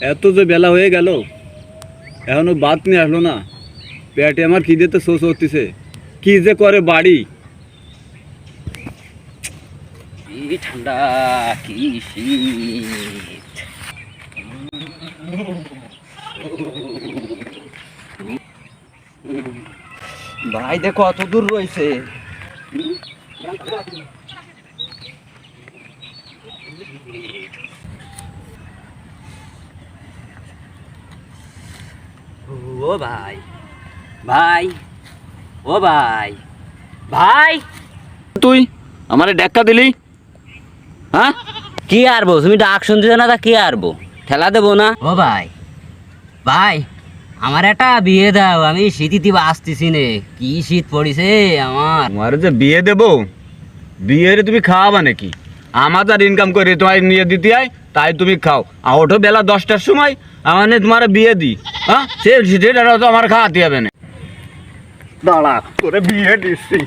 এত যে বেলা হয়ে গেল এখনো ভাত নিয়ে আসলো না। পেটে আমার খিদেতে শোষ হচ্ছে। কি যে করে বাড়ি। কি ঠান্ডা, কি শীত। ভাই দেখো কত দূর রয়েছে। ও ভাই, ভাই, ও ভাই, ভাই তুই আমারে ডাক্কা দিলি? হ্যাঁ, কি আরবো? তুমি ডাক শুনছো না? তা কি আরবো? ঠেলা দেবো না? ও ভাই, ভাই আমার একটা বিয়ে দাও, আমি শীতিতে আসতেছি নে। কি শীত পড়িছে আমার। তোমার যে বিয়ে দেবো, বিয়েরে তুমি খাওয়াবা নাকি? আমার আর ইনকাম করে তোমার নিয়ে দিতে হয়, তাই তুমি খাও। আর ওঠো বেলা 10টার সময়, আমার তোমার বিয়ে দিই। হ্যাঁ, সেটা তো আমার খাওয়াতে হবে না। দাঁড়া, তোরে বিয়ে দিচ্ছি।